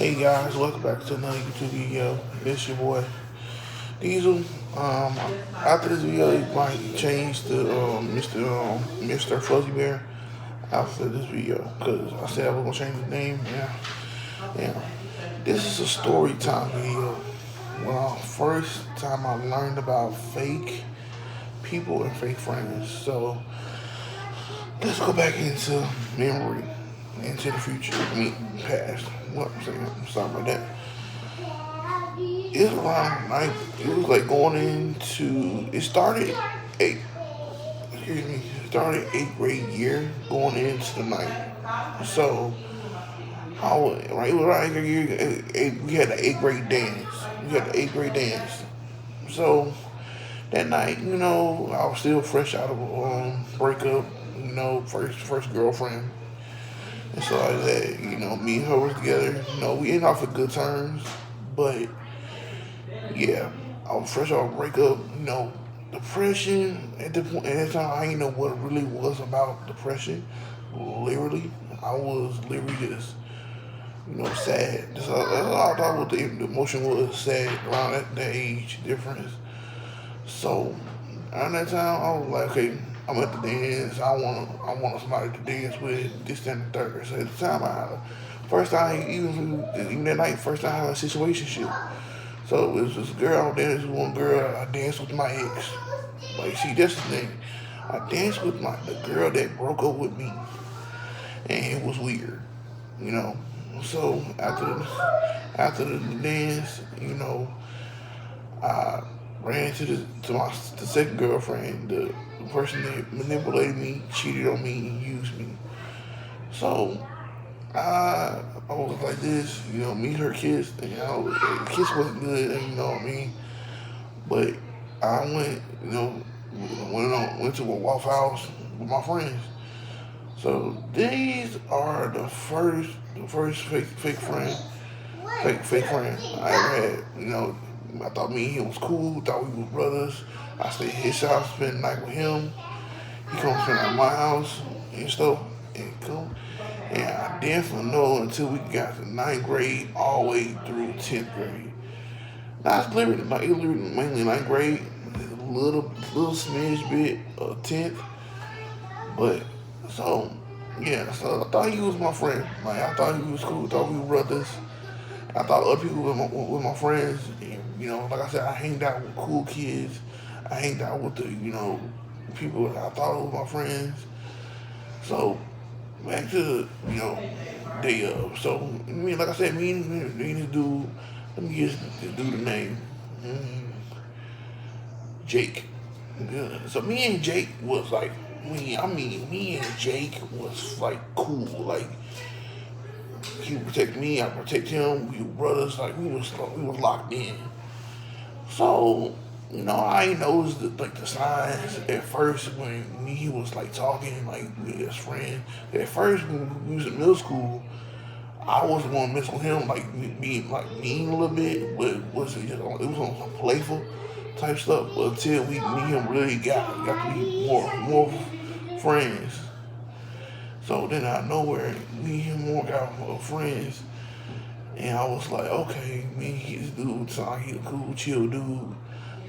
Hey guys, welcome back to another YouTube video. It's your boy Diesel. After this video, you might change to Mr. Fuzzy Bear after this video because I said I was gonna change the name. Yeah. This is a story time video. Well, first time I learned about fake people and fake friends. So let's go back into memory, into the future, past. What I'm saying, something like that. It's around like it was like going into. It started eight. Excuse me. It started eighth grade year, going into the ninth. So I was right. It was around eighth grade year. We had the eighth grade dance. We had the eighth grade dance. So that night, I was still fresh out of a breakup. First girlfriend. And so like that, me and her was together. We ended off with good terms, but yeah, I was fresh off breakup. Depression at that time. I didn't know what it really was about depression. Literally, I was literally just sad. That's all I thought what the emotion was, sad around that age difference. So around that time, I was like, okay, I'm at the dance. I want somebody to dance with, this, that, and the third. So at the time, first time, even that night, first time I had a situationship. So it was this girl out there, this one girl, I danced with my ex. Like, see, that's the thing. I danced with the girl that broke up with me. And it was weird, you know. So after the dance, I ran to the second girlfriend, the person that manipulated me, cheated on me, and used me. So I was like this, me and her kissed, and the kiss wasn't good, you know what I mean. But I went to a Waffle House with my friends. So these are the first fake friend I ever had. I thought me and him was cool. Thought we were brothers. I stayed at his house, spent the night with him. He come spend at my house and stuff, and come. And I didn't know until we got to ninth grade, all the way through 10th grade. Now it's literally mainly ninth grade, a little smidge bit of 10th, but so yeah. So I thought he was my friend. Like I thought he was cool. I thought we were brothers. I thought other people were my friends. And, like I said, I hanged out with cool kids. I hanged out with the people that I thought were my friends. So back to day of. So like I said, me and this dude. Let me just do the name. Jake. Yeah. So me and Jake was like, me and Jake was like cool. Like he would protect me, I protect him. We were brothers. Like we was locked in. So I ain't noticed the signs at first when he was like talking like with his friend. At first when we was in middle school, I was the one messing with him, like being like mean a little bit, but it was on some playful type stuff. But until me and him really got to be more friends. So then out of nowhere, me and him more got more friends, and I was like, okay, this dude sound like he a cool, chill dude,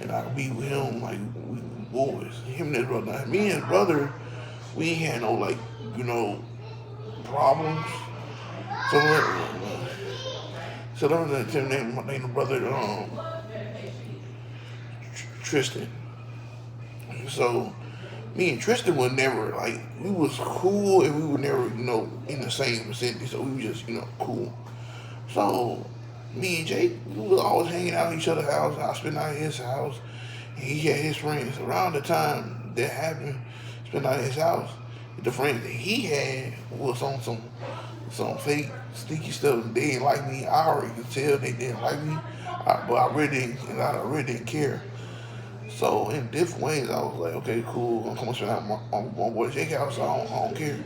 and I could be with him like we boys. Him and his brother, now, me and his brother, we ain't had no problems. So let me tell name my brother Tristan. So me and Tristan were never like we was cool and we were never in the same vicinity. So we were just cool. So me and Jake, we was always hanging out at each other's house. I spent out at his house. And he had his friends. Around the time that happened, spent out at his house. The friends that he had was on some fake sneaky stuff. They didn't like me. I already could tell they didn't like me. But I really didn't care. So in different ways, I was like, okay, cool. I'm coming spend out my boy Jake house. So I don't care.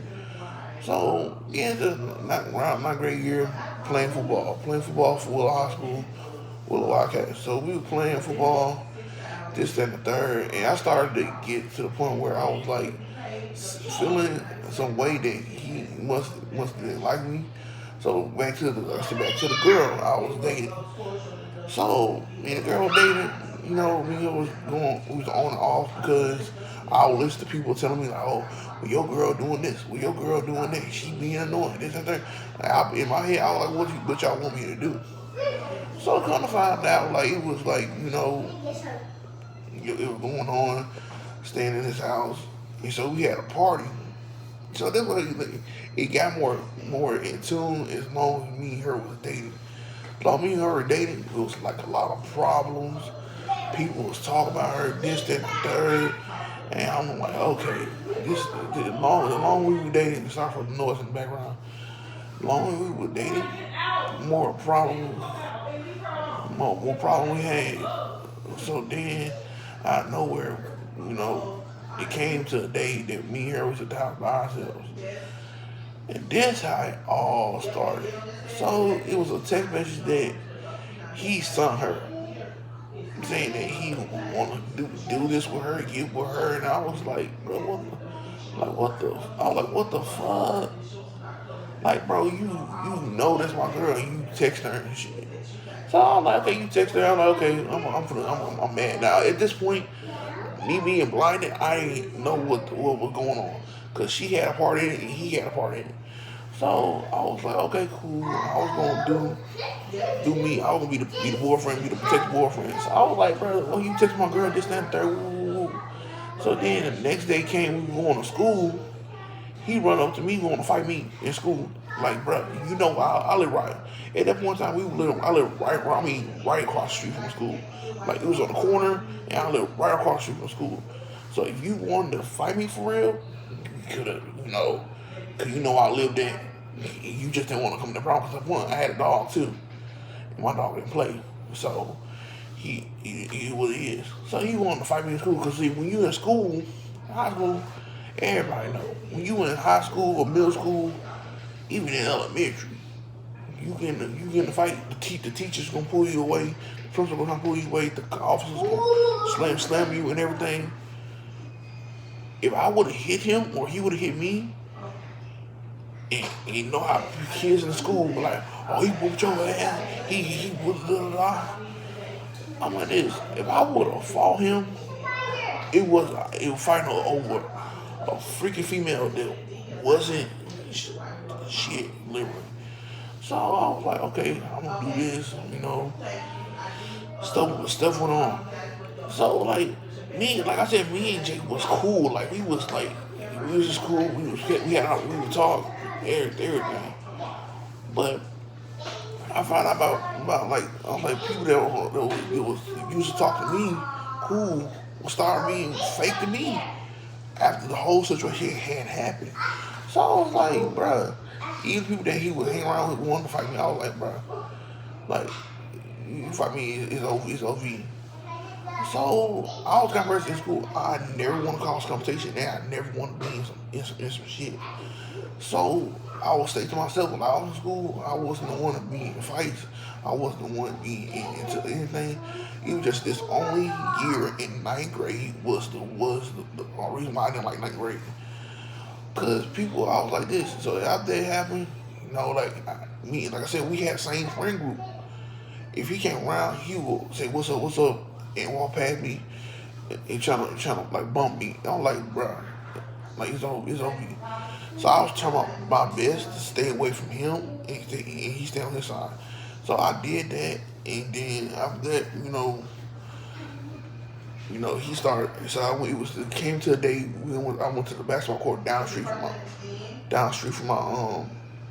So yeah, just around my grade year, playing football for Willow High School, Willow Wildcats. So we were playing football, this, that, and the third, and I started to get to the point where I was like feeling some way that he must didn't like me. So back to the girl I was dating. So me and the girl was dating. You know, we was on and off because I would listen to people telling me like, oh, well, your girl doing this, well, your girl doing that, she being annoying, this and that. In my head, I was like, what y'all want me to do? So kind of find out, like it was like, it was going on, staying in his house, and so we had a party. So that's what it got more in tune as long as me and her was dating. As long as me and her were dating, it was like a lot of problems. People was talking about her, this, that, and the third. And I'm like, okay, the long we were dating, sorry for the noise in the background. The longer we were dating, more problems, more problem we had. So then, out of nowhere, you know, it came to a day that me and her was at the house by ourselves. And that's how it all started. So it was a text message that he sent her saying that he want to do this with her, get with her, and I was like, bro, I was like, what the fuck? Like, bro, you know that's my girl, and you text her and shit. So I'm like, okay, you text her. I'm like, okay, I'm mad now. At this point, me being blinded, I didn't know what was going on, cause she had a part in it and he had a part in it. So I was like, okay, cool. I was gonna do me. I was gonna be the boyfriend, be the protective boyfriend. So I was like, bro, oh, you text my girl this, that, and third. Woo, woo, woo. So then the next day came, we were going to school. He run up to me, want to fight me in school. Like, bro, I live right. At that point in time, I live right across the street from school. Like, it was on the corner, and I live right across the street from school. So if you wanted to fight me for real, you could have, because I lived there. You just didn't want to come to the problem. Because I had a dog too. And my dog didn't play. So he what he is. So he wanted to fight me in school. Because see, when you in school, high school, everybody know. When you in high school or middle school, even in elementary, you get in the fight. The teacher's gonna pull you away. The principal gonna pull you away. The officers gonna slam you and everything. If I would have hit him or he would have hit me, and you know how kids in school be like, oh, he whooped your ass, he whooped da. I'm like this. If I would have fought him, it was fighting over a freaking female that wasn't shit, literally. So I was like, okay, I'm gonna do this, Stuff went on. So like like I said, me and Jake was cool. Like we was just cool. We would talk, everything. But I found out about like people that was used to talk to me, cool, would start being fake to me after the whole situation had happened. So I was like, bruh, even people that he would hang around with wanted to fight me. I was like, bruh, like you fight me, it's OV. So I was kind of person in school. I never want to cause conversation. And I never want to be in some shit. So I would say to myself, when I was in school, I wasn't the one to be in fights. I wasn't the one to be into anything. It was just this only year in ninth grade was the reason why I didn't like ninth grade. Cause people, I was like this. So after it happened, like I said, we had the same friend group. If he came around, he would say, what's up, and walk past me and trying to like bump me. I'm like, bro, like it's over. So I was trying my best to stay away from him, and he stayed on his side. So I did that, and then after that, he started. So it came to a day I went to the basketball court down the street from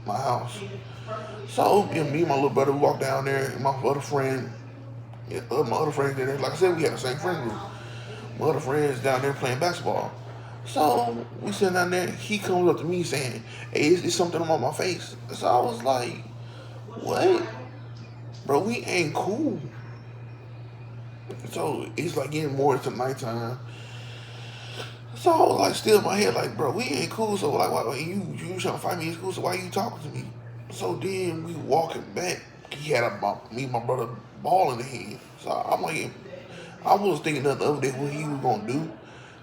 my house. So me and my little brother walked down there, and my other friend. Yeah, my other friends there, like I said, we had the same friend group. My other friends down there playing basketball. So we sitting down there. He comes up to me saying, "Hey, it's something on my face." So I was like, "What, bro? We ain't cool." So it's like getting more into nighttime. So I was like, still in my head, like, bro, we ain't cool. So like, why you trying to fight me in school? So why you talking to me? So then we walking back. He had me and my brother ball in the head. So I'm like, I was thinking the other day what he was gonna do.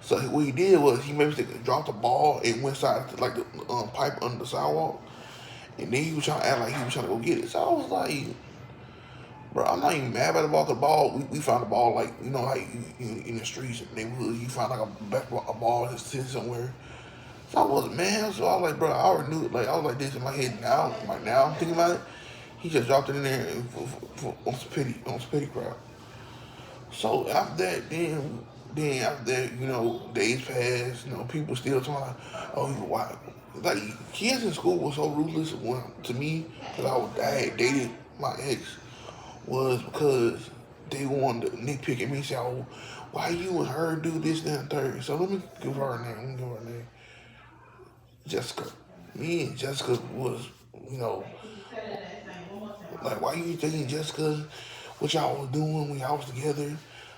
So what he did was he made me drop the ball and went inside to like the pipe under the sidewalk. And then he was trying to act like he was trying to go get it. So I was like, bro, I'm not even mad about the ball. Cause the ball, we found the ball like, you know, like in the streets, in the neighborhood, you find like a ball that's sitting somewhere. So I wasn't mad. So I was like, bro, I already knew it. Like, I was like this in my head now. Like now I'm thinking about it. He just dropped it in there and on some pity crap. So after that, then after that, you know, days passed. You know, people still talking. Oh, why? Like kids in school were so ruthless to me because I had dated my ex was because they wanted to nitpick at me and say, oh, why you and her do this, that, and third. So let me give her a name. Jessica. Me and Jessica was, you know, like, why you thinking Jessica, what y'all was doing when y'all was together?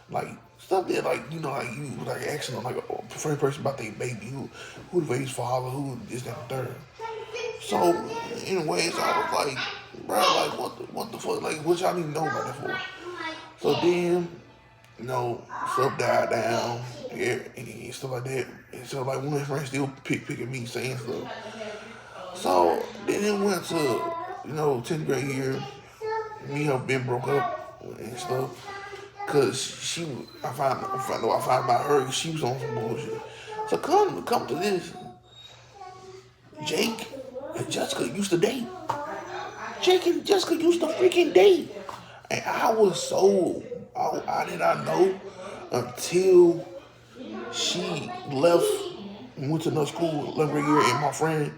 Like, stuff that, like, you know, like, you, like, asking, like, a friend person about their baby, who the baby's father, who is that, and third. So, anyways, I was like, bro, like, what the fuck, like, what y'all need to know about that for? So then, you know, stuff died down, yeah, and stuff like that. And so, like, one of his friends still picking me, saying stuff. So, then it went to, you know, 10th grade year, me and her been broke up and stuff. Cause I found about her, she was on some bullshit. So come to this, Jake and Jessica used to date. Jake and Jessica used to freaking date. And I was so, I did not know until she left and went to another school, 11th grade year, and my friend,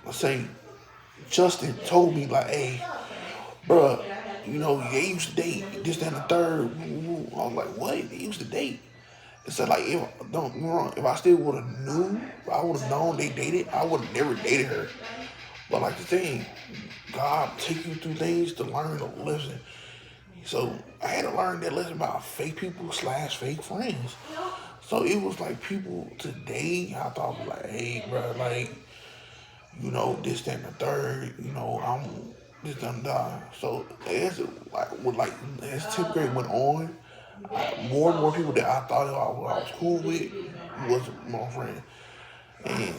let's say, Justin told me, like, hey, bruh, you know, they used to date, this, that, and the third. I was like, what? They used to date. And so, like, don't get me wrong, if I still would have knew, I would have known they dated, I would have never dated her. But, like, the thing, God take you through things to learn a lesson. So, I had to learn that lesson about fake people / fake friends. So, it was like people today, I thought, like, hey, bro, like, you know, this, that, and the third, you know, I'm this, that, and that. So, as 10th grade went on, more and more people that I thought I was cool with was my friend. And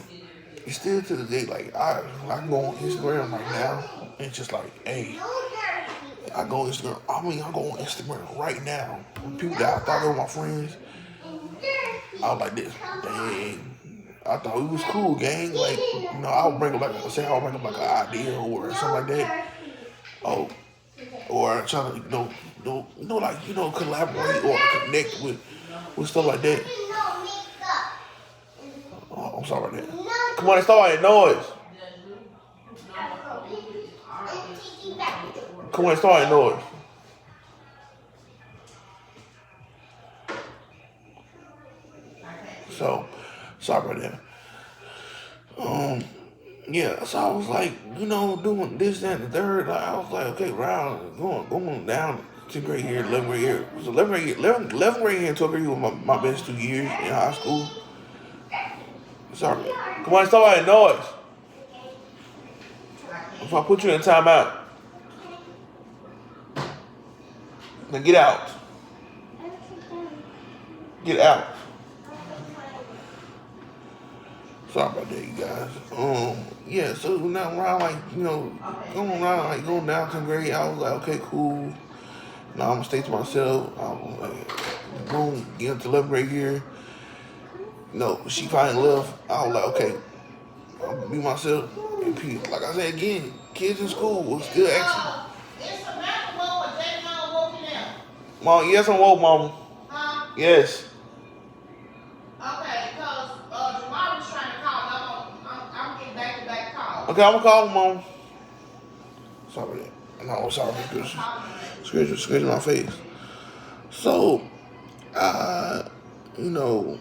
it's still to the day, like, I go on Instagram right now, and it's just like, hey, I go on Instagram, I go on Instagram right now. People that I thought were my friends, I was like this, dang. I thought it was cool, gang. Like, you know, I'll bring up like an idea or something like that. Oh, or trying to, like, collaborate or connect with stuff like that. Oh, I'm sorry about that. Come on, start that noise. Come on, start that noise. So, sorry about that. Yeah, so I was like, doing this, that, and the third. Like, I was like, okay, round, going down 10th grade year, 11th grade year. So 11th grade year and 12th grade year was my best 2 years in high school. Sorry. Come on, stop that noise. If I put you in timeout, then get out. Get out. Sorry about that, you guys. Yeah, so now around going down 10th grade, I was like, okay, cool. Now I'm gonna stay to myself. I was like, boom, get into 11th grade year. No, she finally left. I was like, okay, I'm gonna be myself and peace. Like I said again, kids in school was still asking. Mom, yes, I'm woke, Mama. Huh? Yes. Okay, because Jamal was trying to call. I'm getting back-to-back calls. Okay, I'm gonna call him, Mom. Sorry about that. No, sorry, because scratching my face. So, you know,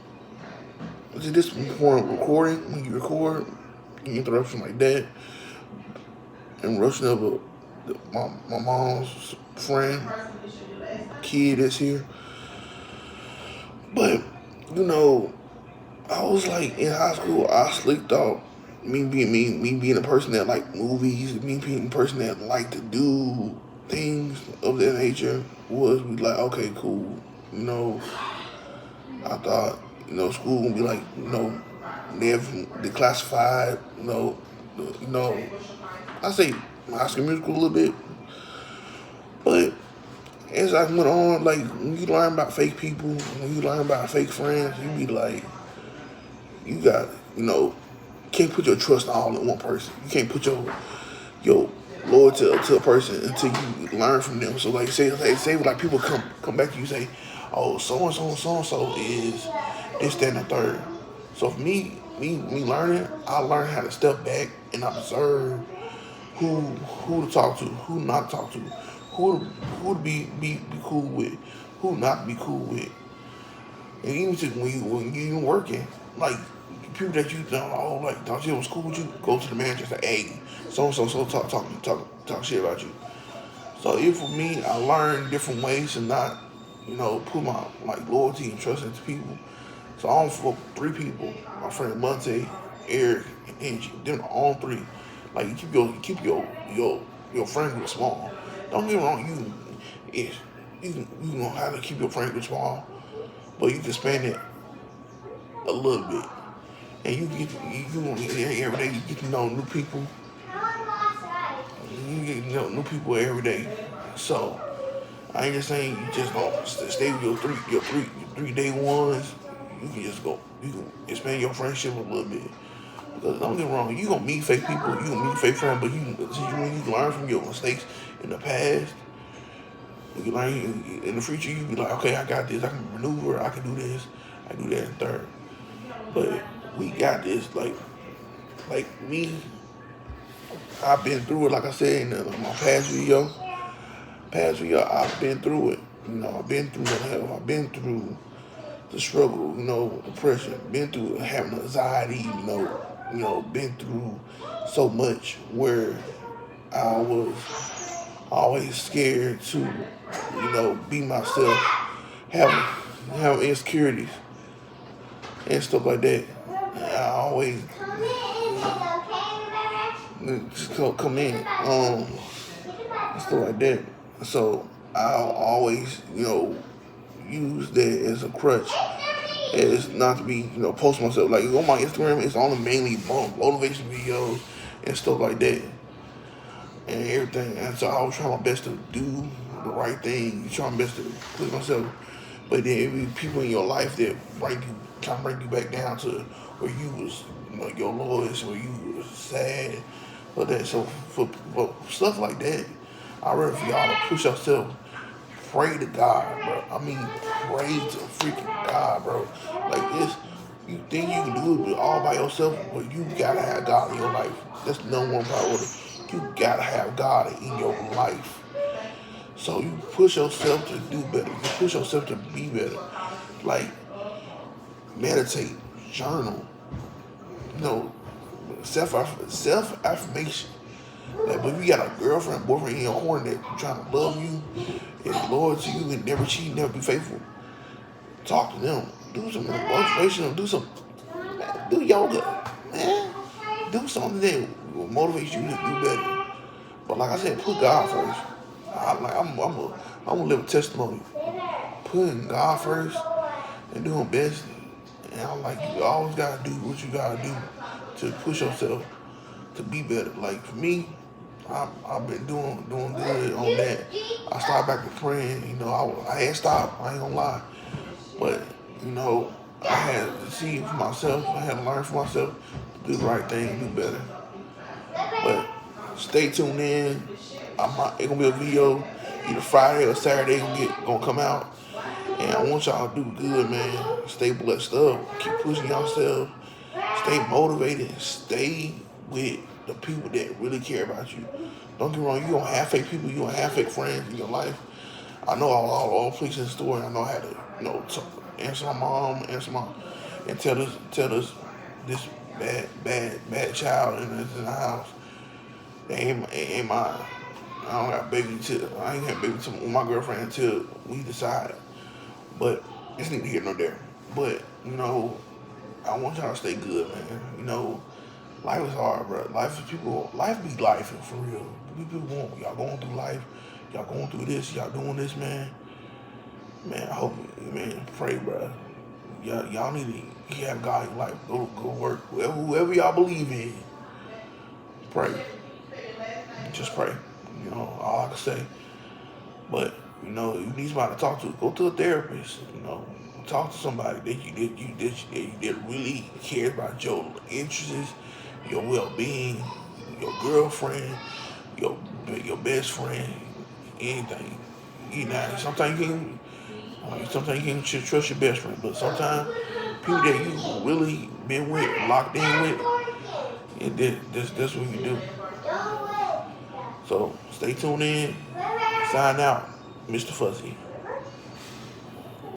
this point recording, when you record, interruption like that, and rushing up my mom's friend, kid that's here. But, I was like, in high school, I slicked out me being a person that liked movies, me being a person that liked to do things of that nature, was like, okay, cool. I thought, school would be like, they have declassified, you know, I say High School Musical a little bit, but as I went on, like when you learn about fake people, when you learn about fake friends, you be like, you got, can't put your trust all in one person. You can't put your loyalty to a person until you learn from them. So like say like people come back to you and say, oh, so and so is this, that, and the third. So for me learning, I learned how to step back and observe who to talk to, who not to talk to, who to be cool with, who not to be cool with. And even when you even working, like people that you don't like thought you was cool with you, go to the manager and say, hey, so talk shit about you. So if for me, I learned different ways to not, put my like loyalty and trust into people. So I'm for three people. My friend Monte, Eric, and Angie. Them all three. Like you keep your friend group small. Don't get me wrong, you know how to keep your friend group small, but you can expand it a little bit. And every day you get to know new people. You get to know new people every day. So I ain't just saying you just don't stay with your three day ones. You can just go. You can expand your friendship a little bit. Because don't get me wrong, you gonna meet fake people, you gonna meet fake friends, but when you learn from your mistakes in the past, you learn in the future, you be like, okay, I got this, I can maneuver, I can do this, I can do that in third. But we got this, like me, I've been through it, like I said in my past video, I've been through it. I've been through the hell, I've been through the struggle, depression, been through having anxiety, been through so much where I was always scared to, be myself, have insecurities and stuff like that. I always just come in, and stuff like that. So I'll always, use that as a crutch. Is not to be, post myself. Like on my Instagram, it's only mainly motivation videos and stuff like that and everything. And so I was trying my best to do the right thing, trying my best to push myself. But then it be people in your life that trying to bring you back down to where you was, your lowest, where you was sad, but that. So for stuff like that, I rather for y'all to push yourself. Pray to God, bro. I mean, pray to freaking God, bro. Like this, you think you can do it all by yourself, but you gotta have God in your life. That's the number one priority. You gotta have God in your life. So you push yourself to do better. You push yourself to be better. Like meditate, journal, self affirmation. Like, but if you got a girlfriend, boyfriend in your corner that trying to love you, is loyal to you, and never cheat, never be faithful, talk to them. Do some motivational. Do yoga, man. Do something that will motivate you to do better. But like I said, put God first. I'm gonna live a testimony. Putting God first and doing best. And I'm like, you always gotta do what you gotta do to push yourself to be better. Like for me, I've been doing good on that. I started back to praying. I had stopped. I ain't gonna lie, but I had to see for myself. I had to learn for myself to do the right thing, do better. But stay tuned in. It's gonna be a video either Friday or Saturday gonna come out, and I want y'all to do good, man. Stay blessed up. Keep pushing yourself. Stay motivated. Stay with the people that really care about you. Don't get me wrong, you don't have fake people, you don't have fake friends in your life. I know all police in the store, and I know how to, answer my mom, and tell this bad child in the house. They ain't mine. I don't got baby till I ain't had baby with my girlfriend until we decide. But it's neither here nor there. But I want y'all to stay good, man. Life is hard, bro. Life be life for real. Y'all going through life. Y'all going through this. Y'all doing this, man. Man, I hope, man, pray, bro. Y'all need to have God in your life. Go work. Whoever y'all believe in. pray. Just pray. All I can say. But you need somebody to talk to. Go to a therapist. Talk to somebody that really cares about your interests, your well-being, your girlfriend, your your best friend, anything. Sometimes you can trust your best friend, but sometimes people that you really been with, locked in with, that's what you do. So stay tuned in. Sign out, Mr. Fuzzy.